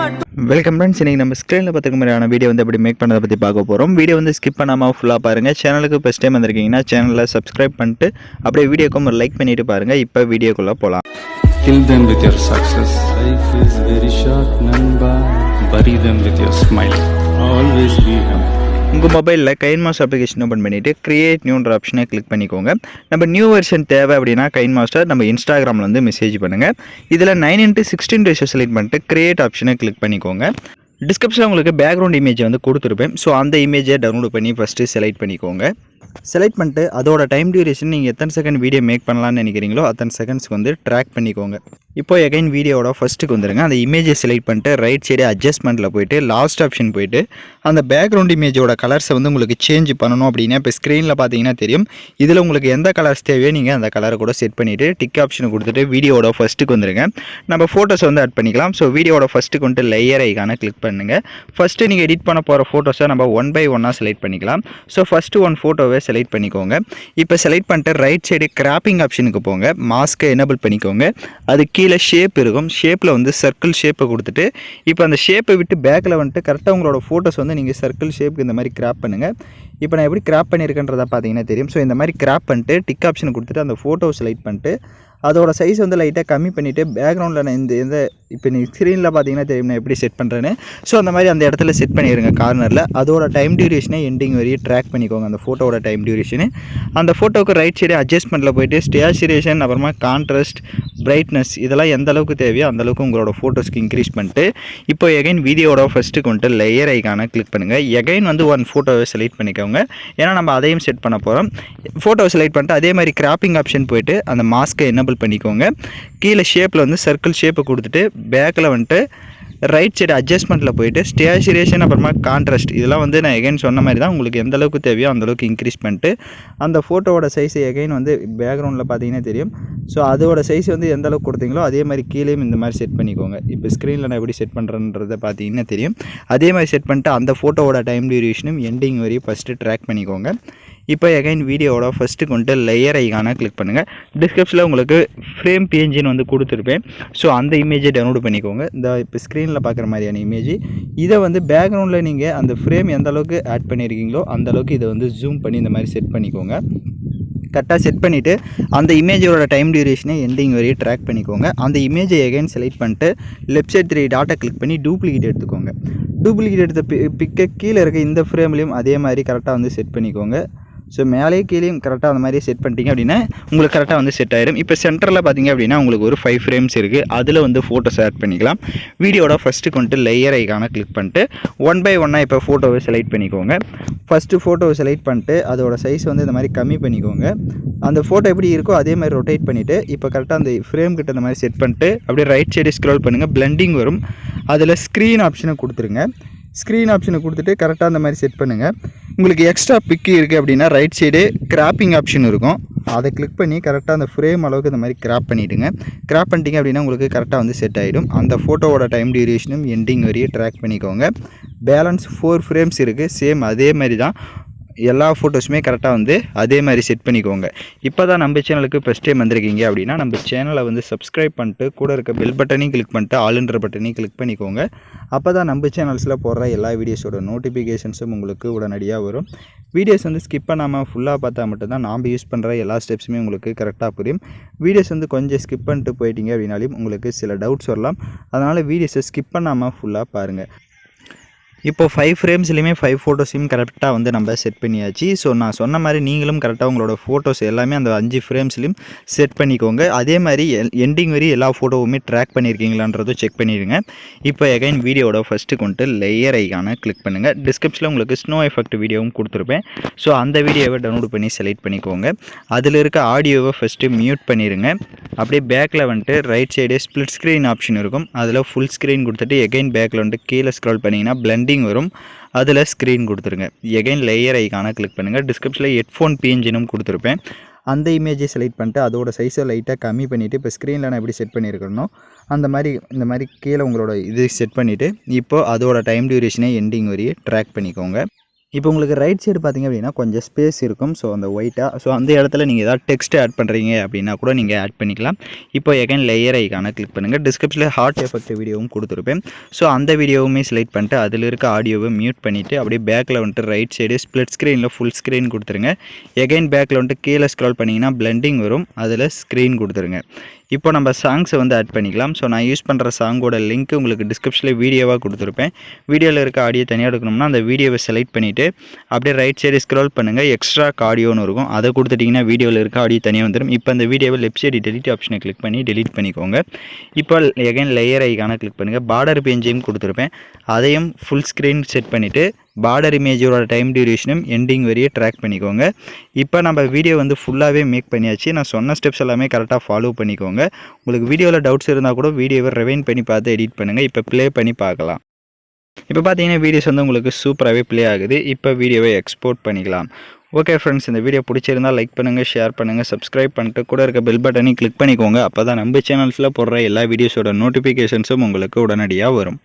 Welcome friends, இன்னைக்கு நம்ம ஸ்க்ரீனில் பார்த்துக்க மாதிரியான வீடியோ வந்து எப்படி மேக் பண்ணதை பற்றி பார்க்க போகிறோம். வீடியோ வந்து ஸ்கிப் பண்ணாமல் ஃபுல்லாக பாருங்கள். சேனலுக்கு ஃபஸ்ட் டைம் வந்திருக்கீங்கன்னா சேனலில் சப்ஸ்கிரைப் பண்ணிட்டு அப்படியே வீடியோக்கும் ஒரு லைக் பண்ணிட்டு பாருங்கள். இப்போ வீடியோக்குள்ளே போகலாம். Kill them with your success. Life is very short, namba. Bury them with your smile. Always be happy. உங்கள் மொபைலில் கைன்மாஸ்டர் அப்ளிகேஷன் ஓப்பன் பண்ணிவிட்டு கிரியேட் நியூன்ற ஆப்ஷனை கிளிக் பண்ணிக்கோங்க. நம்ம நியூ வெர்ஷன் தேவை அப்படின்னா கைன்மாஸ்டர் நம்ம இன்ஸ்டாகிராமில் வந்து மெசேஜ் பண்ணுங்கள். இதில் 9:16 ரேஷியோ செலக்ட் பண்ணிட்டு கிரியேட் ஆப்ஷனை கிளிக் பண்ணிக்கோங்க. டிஸ்கிரிப்ஷனில் உங்களுக்கு பேக்ரவுண்ட் இமேஜை வந்து கொடுத்துருப்பேன். ஸோ அந்த இமேஜை டவுன்லோட் பண்ணி ஃபஸ்ட்டு செலக்ட் பண்ணிக்கோங்க. செலக்ட் பண்ணிட்டு அதோட டைம் டியூரேஷன் நீங்கள் எத்தனை செகண்ட் வீடியோ மேக் பண்ணலான்னு நினைக்கிறீங்களோ அத்தனை செகண்ட்ஸ்க்கு வந்து ட்ராக் பண்ணிக்கோங்க. இப்போ எகைன் வீடியோவோட ஃபஸ்ட்டுக்கு வந்துடுங்க. அந்த இமேஜை செலக்ட் பண்ணிட்டு ரைட் சைடு அட்ஜஸ்ட்மெண்ட்டில் போய்ட்டு லாஸ்ட் ஆப்ஷன் போய்ட்டு அந்த பேக்ரவுண்ட் இமேஜோட கலர்ஸை வந்து உங்களுக்கு சேஞ்ச் பண்ணணும் அப்படின்னா இப்போ ஸ்க்ரீனில் பார்த்தீங்கன்னா தெரியும். இதில் உங்களுக்கு எந்த கலர்ஸ் தேவையோ நீங்கள் அந்த கலரை கூட செட் பண்ணிவிட்டு டிக் ஆப்ஷனை கொடுத்துட்டு வீடியோவோட ஃபஸ்ட்டுக்கு வந்துடுங்க. நம்ம ஃபோட்டோஸ் வந்து ஆட் பண்ணிக்கலாம். ஸோ வீடியோவோட ஃபஸ்ட்டுக்கு வந்துட்டு லேயர் ஐக்கான கிளிக் பண்ணுங்கள். ஃபஸ்ட்டு நீங்கள் எடிட் பண்ண போகிற ஃபோட்டோஸை நம்ம 1 by 1 செலக்ட் பண்ணிக்கலாம். ஸோ ஃபஸ்ட்டு ஒன் ஃபோட்டோவை செலக்ட் பண்ணிக்கோங்க. இப்போ செலக்ட் பண்ணிட்டு ரைட் சைடு கிராப்பிங் ஆப்ஷனுக்கு போங்க. மாஸ்க்கை எனேபிள் பண்ணிக்கோங்க. அது கீழே ஷேப் இருக்கும். ஷேப்பில் வந்து சர்க்கிள் ஷேப்பை கொடுத்துட்டு இப்போ அந்த ஷேப்பை விட்டு பேக்கில் வந்துட்டு கரெக்டாக உங்களோட ஃபோட்டோஸ் வந்து நீங்கள் சர்க்கிள் ஷேப்புக்கு இந்த மாதிரி கிராப் பண்ணுங்கள். இப்போ நான் எப்படி கிராப் பண்ணியிருக்கேன்றதை பார்த்தீங்கன்னா தெரியும். ஸோ இந்த மாதிரி கிராப் பண்ணிட்டு டிக் ஆப்ஷனை கொடுத்துட்டு அந்த ஃபோட்டோவை செலக்ட் பண்ணிட்டு அதோட சைஸ் வந்து லைட்டாக கம்மி பண்ணிவிட்டு பேக்ரவுண்டில் நான் இந்த இப்போ நீ ஸ்க்ரீனில் பார்த்தீங்கன்னா தெரியும் நான் எப்படி செட் பண்ணுறேன்னு. ஸோ அந்த மாதிரி அந்த இடத்துல செட் பண்ணிடுங்க கார்னரில். அதோட டைம் டியூரேஷனை எண்டிங் வரையும் ட்ராக் பண்ணிக்கோங்க. அந்த ஃபோட்டோவோட டைம் டியூரேஷனு அந்த ஃபோட்டோவுக்கு ரைட் சைடு அட்ஜஸ்ட்மெண்ட்டில் போய்ட்டு ஸ்டேச்சுரேஷன் அப்புறமா கான்ட்ராஸ்ட் பிரைட்னஸ் இதெல்லாம் எந்த அளவுக்கு தேவையோ அந்தளவுக்கு உங்களோட ஃபோட்டோஸ்க்கு இன்க்ரீஸ் பண்ணிட்டு இப்போ எகைன் வீடியோட ஃபஸ்ட்டுக்கு வந்துட்டு லேயர் ஐக்கான கிளிக் பண்ணுங்கள். எகைன் வந்து ஒன் ஃபோட்டோவை செலக்ட் பண்ணிக்கோங்க. ஏன்னா நம்ம அதையும் செட் பண்ண போகிறோம். ஃபோட்டோவை செலக்ட் பண்ணிட்டு அதே மாதிரி கிராப்பிங் ஆப்ஷன் போய்ட்டு அந்த மாஸ்க்கை எனேபிள் பண்ணிக்கோங்க. கீழே ஷேப்பில் வந்து சர்க்கிள் ஷேப்பை கொடுத்துட்டு பேக்கில் வந்துட்டு ரைட் சைடு அட்ஜஸ்ட்மெண்ட்டில் போய்ட்டு ஸ்டேச்சுரேஷன் அப்புறமா கான்ட்ராஸ்ட் இதெல்லாம் வந்து நான் எகைன் சொன்ன மாதிரி தான் உங்களுக்கு எந்த அளவுக்கு தேவையோ அந்தளவுக்கு இன்க்ரீஸ் பண்ணிட்டு அந்த ஃபோட்டோவோட சைஸை எகைன் வந்து பேக்ரவுண்டில் பார்த்தீங்கன்னா தெரியும். ஸோ அதோட சைஸ் வந்து எந்த அளவுக்கு கொடுத்தீங்களோ அதே மாதிரி கீழேயும் இந்த மாதிரி செட் பண்ணிக்கோங்க. இப்போ ஸ்க்ரீனில் நான் எப்படி செட் பண்ணுறேன்றதை பார்த்தீங்கன்னா தெரியும். அதே மாதிரி செட் பண்ணிட்டு அந்த ஃபோட்டோவோட டைம் டியூரேஷனும் எண்டிங் வரையும் ஃபஸ்ட்டு ட்ராக் பண்ணிக்கோங்க. இப்போ எகைன் வீடியோவோட ஃபஸ்ட்டுக்கு வந்துட்டு லேயர் ஐக்கான கிளிக் பண்ணுங்கள். டிஸ்கிரிப்ஷனில் உங்களுக்கு ஃப்ரேம் PNGன்னு வந்து கொடுத்துருப்பேன். ஸோ அந்த இமேஜை டவுன்லோட் பண்ணிக்கோங்க. இந்த இப்போ ஸ்க்ரீனில் பார்க்குற மாதிரியான இமேஜ் இதை வந்து பேக்ரவுண்டில் நீங்கள் அந்த ஃப்ரேம் எந்த அளவுக்கு ஆட் பண்ணியிருக்கீங்களோ அந்தளவுக்கு இதை வந்து ஜூம் பண்ணி இந்த மாதிரி செட் பண்ணிக்கோங்க. கரெக்டாக செட் பண்ணிவிட்டு அந்த இமேஜோட டைம் டியூரேஷனை எண்டிங் வரையும் ட்ராக் பண்ணிக்கோங்க. அந்த இமேஜை எகைன் செலக்ட் பண்ணிட்டு லெஃப்ட் சைட் 3 டாட்டை கிளிக் பண்ணி டூப்ளிகேட் எடுத்துக்கோங்க. டூப்ளிகேட் எடுத்த பிக்கை கீழே இருக்க இந்த ஃப்ரேம்லேயும் அதே மாதிரி கரெக்டாக வந்து செட் பண்ணிக்கோங்க. ஸோ மேலே கீழேயும் கரெக்டாக அந்த மாதிரி செட் பண்ணிட்டீங்க அப்படின்னா உங்களுக்கு கரெக்டாக வந்து செட் ஆயிடும். இப்போ சென்டரில் பார்த்தீங்க அப்படின்னா உங்களுக்கு ஒரு 5 ஃப்ரேம்ஸ் இருக்குது. அதில் வந்து ஃபோட்டோஸ் ஆட் பண்ணிக்கலாம். வீடியோட ஃபஸ்ட்டுக்கு வந்துட்டு லேயர் ஐக்கான கிளிக் பண்ணிட்டு 1 by 1 இப்போ ஃபோட்டோவை செலக்ட் பண்ணிக்கோங்க. ஃபஸ்ட்டு ஃபோட்டோவை செலக்ட் பண்ணிட்டு அதோட சைஸ் வந்து இந்த மாதிரி கம்மி பண்ணிக்கோங்க. அந்த ஃபோட்டோ எப்படி இருக்கோ அதே மாதிரி ரொட்டேட் பண்ணிவிட்டு இப்போ கரெக்டாக அந்த ஃப்ரேம் கிட்ட இந்த மாதிரி செட் பண்ணிட்டு அப்படியே ரைட் சைடு ஸ்க்ரோல் பண்ணுங்கள். பிளெண்டிங் வரும். அதில் ஸ்க்ரீன் ஆப்ஷனை கொடுத்துருங்க. ஸ்க்ரீன் ஆப்ஷனை கொடுத்துட்டு கரெக்டாக அந்த மாதிரி செட் பண்ணுங்கள். உங்களுக்கு எக்ஸ்ட்ரா பிக்கு இருக்குது அப்படின்னா ரைட் சைடு கிராப்பிங் ஆப்ஷன் இருக்கும். அதை கிளிக் பண்ணி கரெக்டாக அந்த ஃப்ரேம் அளவுக்கு இந்த மாதிரி கிராப் பண்ணிவிடுங்க. கிராப் பண்ணிட்டீங்க அப்படின்னா உங்களுக்கு கரெக்டாக வந்து செட் ஆகிடும். அந்த ஃபோட்டோவோட டைம் டியூரேஷனும் எண்டிங் வரையும் ட்ராக் பண்ணிக்கோங்க. பேலன்ஸ் 4 ஃப்ரேம்ஸ் இருக்குது. சேம் அதே மாதிரி தான் எல்லா ஃபோட்டோஸுமே கரெக்டாக வந்து அதே மாதிரி செட் பண்ணிக்கோங்க. இப்போ தான் நம்ம சேனலுக்கு ஃபஸ்ட் டைம் வந்திருக்கீங்க அப்படின்னா நம்ம சேனலை வந்து சப்ஸ்கிரைப் பண்ணிட்டு கூட இருக்க பெல் பட்டனையும் கிளிக் பண்ணிட்டு ஆல்ன்ற பட்டனையும் கிளிக் பண்ணிக்கோங்க. அப்போ தான் நம்ம சேனல்ஸில் போடுற எல்லா வீடியோஸோட நோட்டிஃபிகேஷன்ஸும் உங்களுக்கு உடனடியாக வரும். வீடியோஸ் வந்து ஸ்கிப் பண்ணாமல் ஃபுல்லாக பார்த்தா மட்டும்தான் நாம் யூஸ் பண்ணுற எல்லா ஸ்டெப்ஸுமே உங்களுக்கு கரெக்டாக புரியும். வீடியோஸ் வந்து கொஞ்சம் ஸ்கிப் பண்ணிட்டு போயிட்டீங்க அப்படின்னாலும் உங்களுக்கு சில டவுட்ஸ் வரலாம். அதனால் வீடியோஸை ஸ்கிப் பண்ணாமல் ஃபுல்லாக பாருங்கள். இப்போ 5 ஃப்ரேம்ஸ்லையுமே 5 ஃபோட்டோஸையும் கரெக்டாக வந்து நம்ம செட் பண்ணியாச்சு. ஸோ நான் சொன்ன மாதிரி நீங்களும் கரெக்டாக உங்களோட ஃபோட்டோஸ் எல்லாமே அந்த 5 ஃப்ரேம்ஸ்லையும் செட் பண்ணிக்கோங்க. அதே மாதிரி எண்டிங் வரையும் எல்லா ஃபோட்டோவுமே ட்ராக் பண்ணியிருக்கீங்களான்றதும் செக் பண்ணிடுங்க. இப்போ எகைன் வீடியோட ஃபஸ்ட்டுக்கு வந்துட்டு லேயர் ஐக்கான கிளிக் பண்ணுங்கள். டிஸ்கிரிப்ஷனில் உங்களுக்கு ஸ்னோ எஃபெக்ட் வீடியோவும் கொடுத்துருப்பேன். ஸோ அந்த வீடியோவை டவுன்லோட் பண்ணி செலக்ட் பண்ணிக்கோங்க. அதில் இருக்க ஆடியோவை ஃபஸ்ட்டு மியூட் பண்ணிடுங்க. அப்படியே பேக்கில் வந்துட்டு right side split screen option இருக்கும். அதில் ஃபுல் ஸ்க்ரீன் கொடுத்துட்டு எகைன் பேக்கில் வந்துட்டு கீழே ஸ்க்ரால் பண்ணிங்கன்னா பிளெண்டிங் வரும். அதில் ஸ்க்ரீன் கொடுத்துருங்க. எகைன் லேயர் ஐக்கான கிளிக் பண்ணுங்கள். டிஸ்கிரிப்ஷனில் ஹெட்ஃபோன் PNGனும் கொடுத்துருப்பேன். அந்த இமேஜை செலக்ட் பண்ணிட்டு அதோட சைஸை லைட்டாக கம்மி பண்ணிவிட்டு இப்போ ஸ்க்ரீனில் நான் எப்படி செட் பண்ணியிருக்கணும் அந்த மாதிரி இந்த மாதிரி கீழே உங்களோட இது செட் பண்ணிவிட்டு இப்போது அதோட டைம் டியூரேஷனை எண்டிங் வரையும் ட்ராக் பண்ணிக்கோங்க. இப்போ உங்களுக்கு ரைட் சைடு பார்த்தீங்க அப்படின்னா கொஞ்சம் ஸ்பேஸ் இருக்கும். ஸோ அந்த ஒயிட்டாக ஸோ அந்த இடத்துல நீங்கள் ஏதாவது டெக்ஸ்ட் ஆட் பண்ணுறீங்க அப்படின்னா கூட நீங்கள் ஆட் பண்ணிக்கலாம். இப்போ எகைன் லேயர் ஐக்கான கிளிக் பண்ணுங்கள். டிஸ்கிரிப்ஷனில் ஹார்ட் எஃபெக்ட் வீடியோவும் கொடுத்துருப்பேன். ஸோ அந்த வீடியோவுமே செலக்ட் பண்ணிட்டு அதில் இருக்க ஆடியோவை மியூட் பண்ணிவிட்டு அப்படியே பேக்கில் வந்துட்டு ரைட் சைடு ஸ்ப்ளிட் ஸ்க்ரீனில் ஃபுல் ஸ்க்ரீன் கொடுத்துருங்க. எகைன் பேக்கில் வந்துட்டு கீழே ஸ்க்ரால் பண்ணிங்கன்னா பிளெண்டிங் வரும். அதில் ஸ்க்ரீன் கொடுத்துருங்க. இப்போ நம்ம சாங்ஸை வந்து ஆட் பண்ணிக்கலாம். ஸோ நான் யூஸ் பண்ணுற சாங்கோட லிங்க் உங்களுக்கு டிஸ்கிரிப்ஷனில் வீடியோவாக கொடுத்துருப்பேன். வீடியோவில் இருக்க ஆடியோ தனியாக எடுக்கணும்னா அந்த வீடியோவை செலக்ட் பண்ணிவிட்டு அப்படியே ரைட் சைடு ஸ்க்ரோல் பண்ணுங்கள். எக்ஸ்ட்ரா ஆடியோன்னு இருக்கும். அதை கொடுத்துட்டிங்கன்னா வீடியோவில் இருக்க ஆடியோ தனியாக வந்துடும். இப்போ அந்த வீடியோவை லெஃப்ட் சைடு டெலிட் ஆப்ஷனை கிளிக் பண்ணி டெலிட் பண்ணிக்கோங்க. இப்போ எகைன் லேயர் ஐக்கான கிளிக் பண்ணுங்கள். பார்டர் பேஞ்சையும் கொடுத்துருப்பேன். அதையும் ஃபுல் ஸ்க்ரீன் செட் பண்ணிவிட்டு பார்டர் இமேஜோட டைம் டியூரேஷனும் எண்டிங் வரையே ட்ராக் பண்ணிக்கோங்க. இப்போ நம்ம வீடியோ வந்து ஃபுல்லாகவே மேக் பண்ணியாச்சு. நான் சொன்ன ஸ்டெப்ஸ் எல்லாமே கரெக்டாக ஃபாலோ பண்ணிக்கோங்க. உங்களுக்கு வீடியோவில் டவுட்ஸ் இருந்தால் கூட வீடியோவை ரிவைண்ட் பண்ணி பார்த்து எடிட் பண்ணுங்கள். இப்போ ப்ளே பண்ணி பார்க்கலாம். இப்போ பார்த்தீங்கன்னா வீடியோஸ் வந்து உங்களுக்கு சூப்பராகவே ப்ளே ஆகுது. இப்போ வீடியோவை எக்ஸ்போர்ட் பண்ணிக்கலாம். ஓகே ஃப்ரெண்ட்ஸ், இந்த வீடியோ பிடிச்சிருந்தால் லைக் பண்ணுங்கள், ஷேர் பண்ணுங்கள், சப்ஸ்கிரைப் பண்ணிட்டு கூட இருக்க பெல் பட்டனையும் கிளிக் பண்ணிக்கோங்க. அப்போ தான் நம்ம சேனல்ஸில் போடுற எல்லா வீடியோஸோட நோட்டிஃபிகேஷன்ஸும் உங்களுக்கு உடனடியாக வரும்.